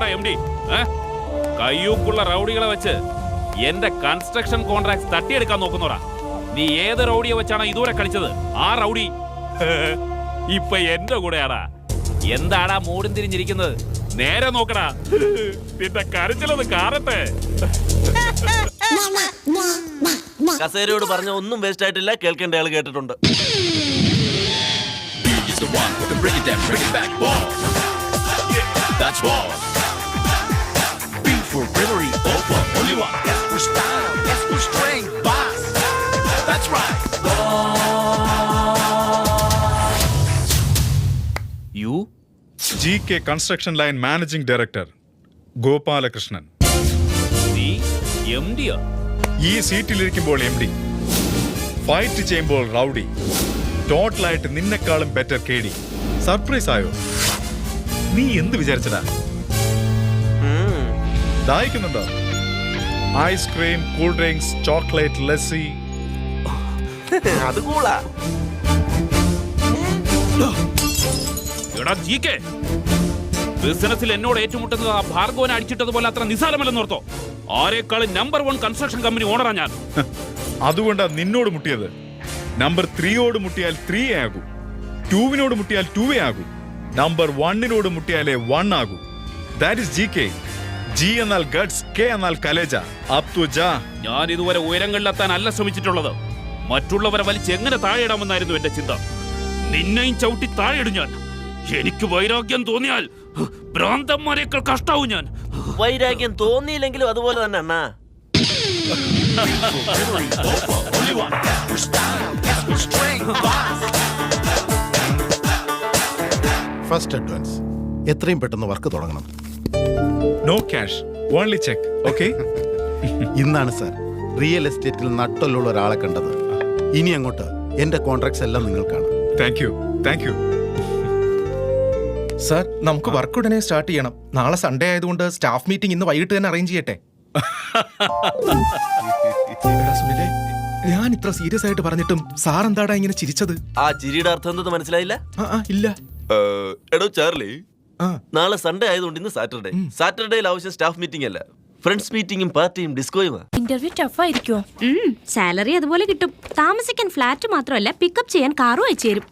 ആരാടാ M D? കയ്യൂക്കുള്ള റൗഡികളെ വെച്ച് എന്റെ കൺസ്ട്രക്ഷൻ കോൺട്രാക്ട് തട്ടിയെടുക്കാൻ നോക്കുന്നോടാ. നീ ഏത് റൗഡിയെ വെച്ചാണ് ഇതുവരെ കളിച്ചത്? ആ റൗഡി ഇപ്പൊ എന്റെ കൂടെയാടാ. എന്താടാ മൂടും തിരിഞ്ഞിരിക്കുന്നത്? നേരെ നോക്കടാ, നിന്റെ കരച്ചിലത് കാണട്ടെ. കസേരയോട് പറഞ്ഞ ഒന്നും വേസ്റ്റ് ആയിട്ടില്ല, കേൾക്കേണ്ട ആള് കേട്ടിട്ടുണ്ട്. You GK construction line managing director Gopalakrishnan. നീ MD യോ? ഈ സീറ്റിലിരിക്കുമ്പോൾ MD, ഫൈറ്റ് ചെയ്യുമ്പോൾ റൗഡി, ടോട്ടലായിട്ട് നിന്നെക്കാളും ബെറ്റർ KD. സർപ്രൈസ് ആയോ? നീ എന്ത് വിചാരിച്ചടാ? ദാഹിക്കുന്നുണ്ടോ? Ice cream, cool drinks, chocolate, lassi. അത് കൂളാ. എടാ GK, ബിസിനസ്സിൽ എന്നോട് ഏറ്റുമുട്ടുന്നത് ആ ഭാർഗവനെ അടിച്ചിട്ടതുപോലെ അത്ര നിസാരമല്ലെന്നോർത്തോ? ആരെക്കാളും നമ്പർ 1 കൺസ്ട്രക്ഷൻ കമ്പനി ഓണറാ ഞാൻ. അതുകൊണ്ടാ നിന്നോട് മുട്ടിയത്. നമ്പർ 3യോട് മുട്ടിയാൽ 3 ആകൂ, 2വിനോട് മുട്ടിയാൽ 2 ആകൂ, നമ്പർ 1നോട് മുട്ടിയാലേ 1 ആകൂ. That is GK. G എന്നാൽ ഗട്സ്, K എന്നാൽ കലേജ. അപ് ടു ജാ. ഞാൻ ഇതുവരെ ഉയരങ്ങളിലെത്താൻ അല്ല ശ്രമിച്ചിട്ടുള്ളത്, മറ്റുള്ളവരെ വലിച്ച് എങ്ങനെ താഴെയിടാമെന്നായിരുന്നു എന്റെ ചിന്ത. നിന്നെയും ചവിട്ടി താഴെയിടും ഞാൻ. എനിക്ക് വൈരാഗ്യം തോന്നിയാൽ ഭ്രാന്തന്മാരെക്കാൾ കഷ്ടാവും ഞാൻ. വൈരാഗ്യം തോന്നിയില്ലെങ്കിലും അതുപോലെ തന്നെ അണ്ണാ. ഫസ്റ്റ് അഡ്വാൻസ് എത്രയും പെട്ടെന്ന് വർക്ക് തുടങ്ങണം. No cash, only cheque. Okay. ഇന്നാണ് സാർ റിയൽ എസ്റ്റേറ്റിൽ നട്ടലുള്ള ഒരാളെ കണ്ടത്. ഇനി അങ്ങോട്ട് എന്റെ കോൺട്രാക്ട്സ് എല്ലാം നിങ്ങൾക്കാണ്. Thank you, thank you. Sir, നമുക്ക് വർക്ക് ഉടനെ സ്റ്റാർട്ട് ചെയ്യണം. നാളെ സൺഡേ ആയതുകൊണ്ട് സ്റ്റാഫ് മീറ്റിംഗ് ഇന്ന് വൈകിട്ട് തന്നെ അറേഞ്ച് ചെയ്യട്ടെ. എടാ സുനിലേ, ഞാൻ ഇത്ര സീരിയസ് ആയിട്ട് പറഞ്ഞിട്ടും സാർ എന്താടാ ഇങ്ങനെ ചിരിച്ചത്? ആ ചിരിയുടെ അർത്ഥം എന്തെന്ന് മനസ്സിലായില്ല? ഇല്ല. എടോ ചാർലി, ആ. നാളെ സൺഡേ ആയതുകൊണ്ട് ഇന്ന് സാറ്റർഡേ. സാറ്റർഡേയിൽ ആവശ്യം സ്റ്റാഫ് മീറ്റിംഗ് അല്ല, ഫ്രണ്ട്സ് മീറ്റിംഗും പാർട്ടിയും ഡിസ്കോയുമാ. ഇന്റർവ്യൂ ടഫ് ആയിരിക്കോ? സാലറി അതുപോലെ കിട്ടും. താമസിക്കാൻ ഫ്ലാറ്റ് മാത്രമല്ല, പിക്കപ്പ് ചെയ്യാൻ കാറും അയച്ചു തരും.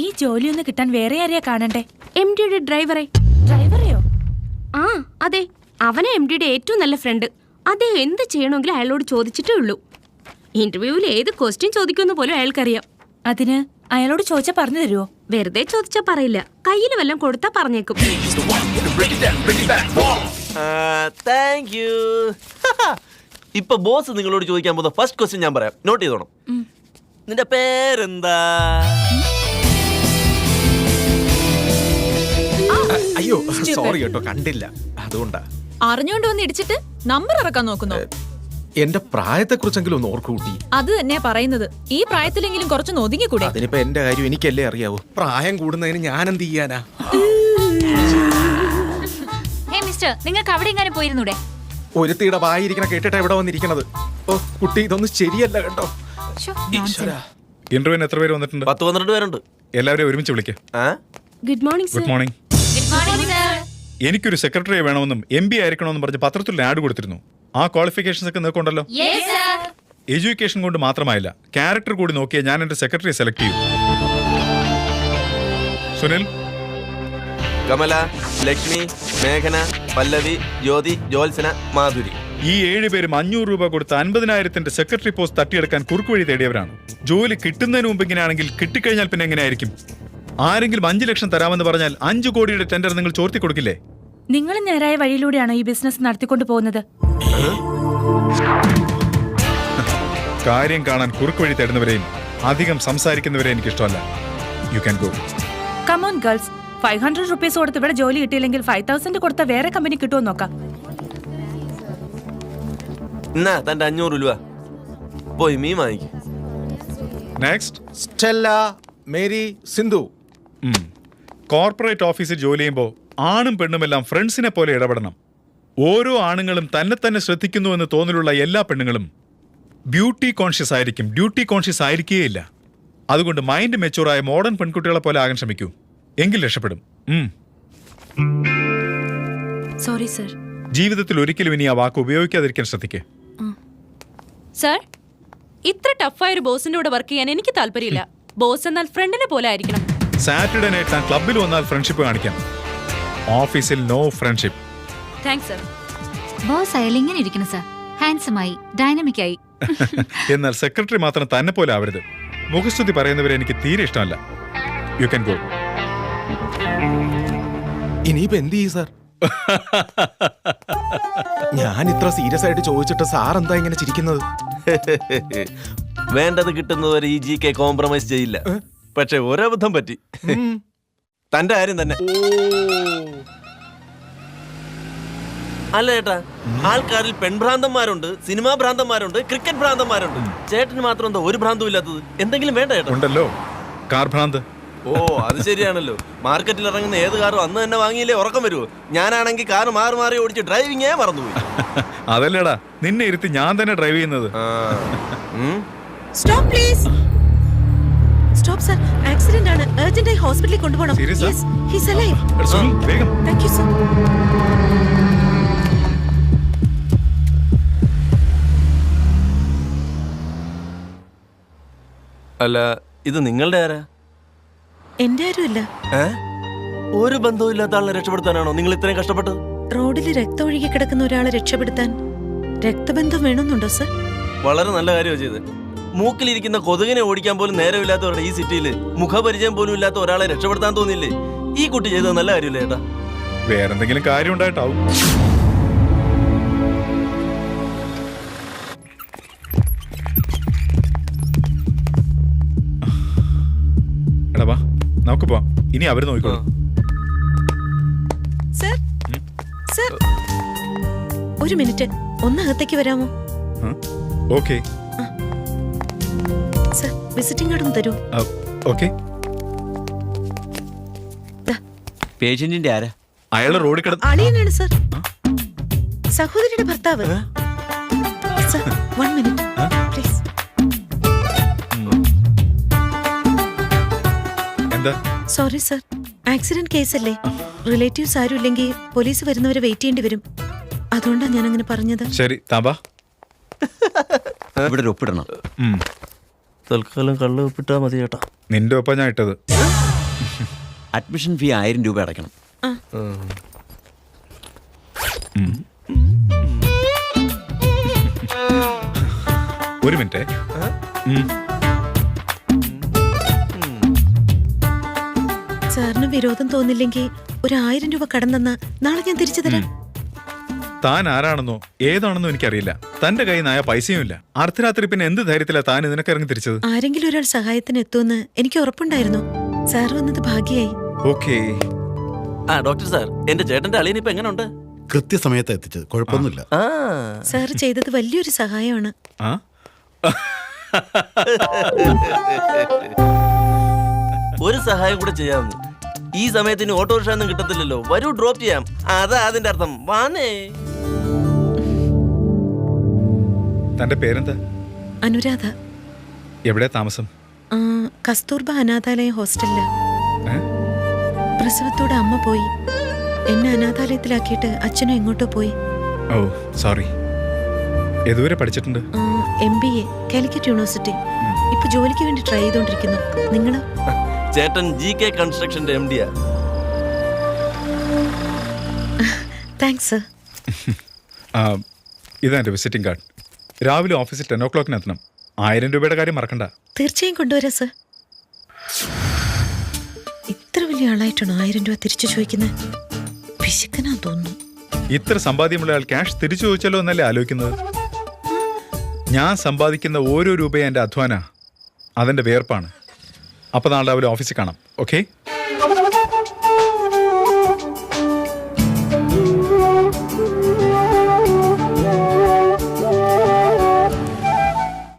ഈ ജോലിയൊന്ന് കിട്ടാൻ വേറെ ആരെയാ കാണണ്ടേ? MDയുടെ ഡ്രൈവറെ. ഡ്രൈവറെയോ? ആ അതെ, അവനെ MDയുടെ ഏറ്റവും നല്ല ഫ്രണ്ട്. അദ്ദേഹം എന്ത് ചെയ്യണമെങ്കിലും അയാളോട് ചോദിച്ചിട്ടേ ഉള്ളൂ. ഇന്റർവ്യൂവിൽ ഏത് ക്വസ്റ്റ്യൻ ചോദിക്കുമെന്ന് പോലും അയാൾക്കറിയാം. അതിന് അയാളോട് ചോദിച്ചാ പറഞ്ഞു തരുമോ? വെറുതെ ചോദിച്ചാ പറയില്ല, കയ്യിൽ വല്ലതും കൊടുത്താ പറഞ്ഞേക്കും. Thank you. ഇപ്പൊ ബോസ് നിങ്ങളോട് ചോദിക്കാൻ പോകുന്ന ഫസ്റ്റ് ക്വസ്റ്റ്യൻ ഞാൻ പറയാം, നോട്ട് ചെയ്തോണം. നിന്റെ പേരെന്താ? അയ്യോ സോറി കേട്ടോ, കണ്ടില്ല, അതുകൊണ്ടാ. അറിഞ്ഞോണ്ട് വന്ന് ഇടിച്ചിട്ട് നമ്പർ ഇറക്കാൻ നോക്കുന്നു. എന്റെ പ്രായത്തെ കുറിച്ചെങ്കിലും ഒന്ന് ഓർക്കു കൂട്ടി. അത് തന്നെയാ പറയുന്നത്, ഈ പ്രായത്തിലെങ്കിലും കുറച്ചൊന്ന് ഒതുങ്ങിക്കൂടെ? അതിനിപ്പോ എന്റെ കാര്യം എനിക്കല്ലേ അറിയാവൂ. പ്രായം കൂടുന്നതിന് ഞാൻ എന്ത് ചെയ്യാനാ? മിസ്റ്റർ, നിങ്ങൾക്ക് അവിടെ എങ്ങനെ പോയിരുന്നൂടെ? ഒരുത്തിയുടെ വായിരിക്കണ കേട്ടിട്ടാ ഇവിടെ വന്നിരിക്കണത്. ഓ കുട്ടി, ഇതൊന്നും ശരിയല്ല കേട്ടോ. ഇന്റർവ്യൂവിന് എത്ര പേര് വന്നിട്ടുണ്ട്? 10-12 പേരുണ്ട്. എല്ലാവരെയും ഒരുമിച്ച് വിളിക്കാം. Good morning sir. Good morning. എനിക്കൊരു സെക്രട്ടറി വേണമെന്നും MB ആയിരിക്കണമെന്നും പറഞ്ഞ് പത്രത്തിൽ ആഡ് കൊടുത്തിരുന്നു. ആ ക്വാളിഫിക്കേഷൻസ് ഒക്കെ നിൽക്കുണ്ടല്ലോ. എഡ്യൂക്കേഷൻ കൊണ്ട് മാത്രമായില്ല, ക്യാരക്ടർ കൂടി നോക്കിയാൽ ഞാൻ എന്റെ സെക്രട്ടറിയെ സെലക്ട് ചെയ്യും. സുനിൽ, കമല, ലക്ഷ്മി, മേഘന, പല്ലവി, ജ്യോതി, ജ്യോത്സന, മാധുരി. ഈ 7 പേരും 500 രൂപ കൊടുത്ത് 50,000ന്റെ സെക്രട്ടറി പോസ്റ്റ് തട്ടിയെടുക്കാൻ കുറുക്കുവഴി തേടിയവരാണ്. ജോലി കിട്ടുന്നതിന് മുമ്പ് ഇങ്ങനെയാണെങ്കിൽ കിട്ടിക്കഴിഞ്ഞാൽ പിന്നെ എങ്ങനെയായിരിക്കും? ആരെങ്കിലും 5 ലക്ഷം തരാമെന്ന് പറഞ്ഞാൽ 5 കോടിയുടെ ടെൻഡർ നിങ്ങൾ ചോർത്തി കൊടുക്കില്ലേ? നിങ്ങൾ നേരായ വഴിയിലൂടെയാണോ ഈ ബിസിനസ് നടത്തിക്കൊണ്ട് പോകുന്നത്? കാര്യം കാണാൻ കുറുക്കുവഴി തേടുന്നവരെയും അധികം സംസാരിക്കുന്നവരെയും എനിക്ക് ഇഷ്ടമല്ല. You can go. Come on girls, 500 rupees കൊടുത്ത് ഇവിടെ ജോലി കിട്ടിയില്ലെങ്കിൽ 5000 കൊടുത്ത വേറെ കമ്പനി കിട്ടുമോ നോക്കാം. എന്നാ തന്റെ 500 രൂപ പോയി മീൻ വാങ്ങിക്കും. Next, Stella, Mary, Sindhu. Corporate ഓഫീസിൽ ജോലി ചെയ്യുമ്പോൾ ആണും പെണ്ണുമെല്ലാം ഫ്രണ്ട്സിനെ പോലെ ഇടപെടണം. ഓരോ ആണുങ്ങളും തന്നെ ശ്രദ്ധിക്കുന്നു എന്ന് തോന്നലുള്ള എല്ലാ പെണ്ണുങ്ങളും ബ്യൂട്ടി കോൺഷ്യസ് ആയിരിക്കും, ഡ്യൂട്ടി കോൺഷ്യസ് ആയിരിക്കുകയില്ല. അതുകൊണ്ട് മൈൻഡ് മെച്ചൂറായ മോഡേൺ പെൺകുട്ടികളെ പോലെ ആകാൻ ശ്രമിക്കൂ, എങ്കിൽ രക്ഷപ്പെടും. Sorry sir. ജീവിതത്തിൽ ഒരിക്കലും ഇനി ആ വാക്ക് ഉപയോഗിക്കാതിരിക്കാൻ ശ്രദ്ധിക്കേ. സർ, ഇത്ര ടഫായ ഒരു ബോസിന്റെ കൂടെ വർക്ക് ചെയ്യാൻ എനിക്ക് താല്പര്യമില്ല. ബോസ് എന്നാൽ ഫ്രണ്ടിനെ പോലെ ആയിരിക്കണം. സാറ്റർഡേ നൈറ്റ് താൻ ക്ലബിൽ വന്നാൽ ഫ്രണ്ട്ഷിപ്പ് കാണിക്കാം. ഓഫീസിൽ no friendship. Thanks sir. Boss ആയാലും ഇങ്ങനെ ഇരിക്കണം സർ. ഹാൻഡ്സമായി, ഡൈനാമിക് ആയി. എന്നാൽ സെക്രട്ടറി മാത്രം തന്നെ പോലെ ആവരുത്. മുഖസ്തുതി പറയുന്നവരെ എനിക്ക് തീരെ ഇഷ്ടമല്ല. You can go. ഇനിയിപ്പോ എന്ത് ചെയ്യും സാർ? ഞാൻ ഇത്ര സീരിയസ് ആയിട്ട് ചോദിച്ചിട്ട് സാർ എന്താ ഇങ്ങനെ ചിരിക്കുന്നത്? വേണ്ടത് കിട്ടുന്നവരെ ഈ GK കോംപ്രമൈസ് ചെയ്യില്ല. പക്ഷെ ഒരബദ്ധം പറ്റി. തന്റെ കാര്യം തന്നെ. അല്ല ചേട്ടാ, ആൾക്കാരിൽ പെൺഭ്രാന്തന്മാരുണ്ട്, സിനിമാ ഭ്രാന്തന്മാരുണ്ട്, ക്രിക്കറ്റ് ഭ്രാന്തന്മാരുണ്ട്. ചേട്ടന് മാത്രം എന്താ ഒരു ഭ്രാന്തും ഇല്ലാത്തത്? എന്തെങ്കിലും വേണ്ട ചേട്ടാ? ഉണ്ടല്ലോ, കാർ ഭ്രാന്ത്. ഓ, അത് ശരിയാണല്ലോ. മാർക്കറ്റിൽ ഇറങ്ങുന്ന ഏത് കാറും അന്ന് തന്നെ വാങ്ങിയില്ലേ ഉറക്കം വരുമോ? ഞാനാണെങ്കിൽ കാർ മാറി മാറി ഓടിച്ച് ഡ്രൈവിങ്ങേ മറന്നുപോയി. അതല്ലേടാ, നിന്നെ ഇരുത്തി ഞാൻ തന്നെ ഡ്രൈവ് ചെയ്യുന്നത്. Stop please. Stop sir, accident ആണ്. അർജന്റ് ആയി ഹോസ്പിറ്റലിൽ കൊണ്ടുപോകണം. Serious ആ? Yes, he's alive. സുനിൽ, വേഗം. Thank you sir. അല്ല, ഇത് നിങ്ങളുടെ ആരാ? എന്റെ ആരുമല്ല. ഒരു ബന്ധവും ഇല്ലാത്ത ആളെ രക്ഷപ്പെടുത്താനാണോ നിങ്ങൾ ഇത്രയും കഷ്ടപ്പെട്ടത്? റോഡിൽ രക്തം ഒഴുകി കിടക്കുന്ന ഒരാളെ രക്ഷപ്പെടുത്താൻ രക്തബന്ധം വേണമെന്നുണ്ടോ സർ? വളരെ നല്ല കാര്യമാണ് ചെയ്തത്. മൂക്കിലിരിക്കുന്ന കൊതുകിനെ ഓടിക്കാൻ പോലും നേരമില്ലാത്തവരുടെ ഈ സിറ്റിയിൽ മുഖപരിചയം പോലും ഇല്ലാത്ത ഒരാളെ രക്ഷപ്പെടുത്താൻ തോന്നിയില്ലേ? ഈ കുട്ടി ചെയ്തത് നല്ല കാര്യമില്ല ചേട്ടാ. വേറെന്തെങ്കിലും കാര്യം ഉണ്ടായിട്ടാവും. എടാ വാ, നമുക്ക് പോവാം. ഇനി അവര് നോക്കിക്കോളൂ. സർ, സർ, ഒരു മിനിറ്റ്, ഒന്ന് അകത്തേക്ക് വരാമോ? ഓക്കെ സർ, വിസിറ്റിംഗ് കാർഡ് ഒന്ന് തരൂ. ഓക്കെ. പേഷ്യന്റിന്റെ ആരാ? അയാള് റോഡിൽ കിടന്ന് അളിയനാണ് സർ, സഹോദരിയുടെ ഭർത്താവ്. Sir, 1 minute please. എന്താ? സോറി സർ, ആക്സിഡന്റ് കേസല്ലേ. റിലേറ്റീവ്സ് ആരും ഇല്ലെങ്കിൽ പോലീസ് വരുന്നവരെ വെയിറ്റ് ചെയ്യേണ്ടി വരും. അതുകൊണ്ടാണ് ഞാൻ അങ്ങനെ പറഞ്ഞത്. ശരി, താമ്പാ ഇവിടെ ഒപ്പിടണം. തൽക്കാലം കള്ള് ഒപ്പിട്ടാ മതി ചേട്ടാ. നിന്റെ ഒപ്പം ഞാൻ ഇട്ടത്. അഡ്മിഷൻ ഫീ 1000 രൂപ അടയ്ക്കണം. ഒരു മിനിറ്റ്. സാറിന് വിരോധം തോന്നില്ലെങ്കിൽ 1000 രൂപ കടം തന്നാ നാളെ ഞാൻ തിരിച്ചു തരാം. താൻ ആരാണെന്നോ ഏതാണെന്നോ എനിക്കറിയില്ല. തന്റെ കയ്യിൽ നിന്നായ പൈസയും ഇല്ല. അർദ്ധരാത്രി പിന്നെ എന്ത് ധൈര്യത്തിലാ താൻ ഇതിനൊക്കെ ഇറങ്ങി തിരിച്ചത്? ആരെങ്കിലും ഒരാൾ സഹായത്തിന് എത്തുമെന്ന് എനിക്ക് ഉറപ്പുണ്ടായിരുന്നു. സാർ വന്നത് ഭാഗ്യായി. ഓക്കേ. ഡോക്ടർ സാർ, എന്റെ ചേട്ടന്റെ അളിയനിപ്പോ എങ്ങനെയുണ്ട്? കൃത്യസമയത്ത് എത്തിച്ചത്, കുഴപ്പമൊന്നുമില്ല. സാർ ചെയ്തത് വലിയൊരു സഹായമാണ്. ആ ഒരു സഹായം കൂടെ ചെയ്യാമെന്ന്. ഈ സമയത്തിന് ഓട്ടോറിക്ഷ ഒന്നും കിട്ടത്തില്ലല്ലോ. വരൂ, ഡ്രോപ്പ് ചെയ്യാം. അതാ അതിന്റെ അർത്ഥം. വാനേ. തന്റെ പേരെന്താ? അനുരാധ. എവിടെ താമസം? കസ്തൂർബ അനാഥാലയ ഹോസ്റ്റലില്. പ്രസവത്തോടെ അമ്മ പോയി. എന്നെ അനാഥാലയത്തിലാക്കിയിട്ട് അച്ഛനും എങ്ങോട്ടോ പോയി. ഓ സോറി. എതുവരെ പഠിച്ചിട്ടുണ്ട്? MBA Calicut university. ഇപ്പൊ ജോലിക്ക് വേണ്ടി ട്രൈ ചെയ്തോണ്ടിരിക്കുന്നു. നിങ്ങള്? ചേട്ടൻ GK കൺസ്ട്രക്ഷന്റെ MD-യാ. Thanks sir. ഇതാ എന്റെ വിസിറ്റിംഗ് കാർഡ്. രാവിലെ ഓഫീസിൽ 10 o'clock എത്തണം. 1000 രൂപയുടെ കാര്യം മറക്കണ്ട. തീർച്ചയായും കൊണ്ടുവരാം സർ. ഇത്ര വലിയ ആളായിട്ടാണോ 1000 രൂപ തിരിച്ചു ചോദിക്കുന്നത്? പിശുക്കനാ തോന്നുന്നു. ഇത്ര സമ്പാദ്യമുള്ള ആൾ ക്യാഷ് തിരിച്ചു ചോദിച്ചാലോ എന്നല്ലേ ആലോചിക്കുന്നത്? ഞാൻ സമ്പാദിക്കുന്ന ഓരോ രൂപയും എൻ്റെ അധ്വാന, അതെന്റെ വേർപ്പാണ്. അപ്പൊ നാളെ രാവിലെ ഓഫീസിൽ കാണാം. ഓക്കെ?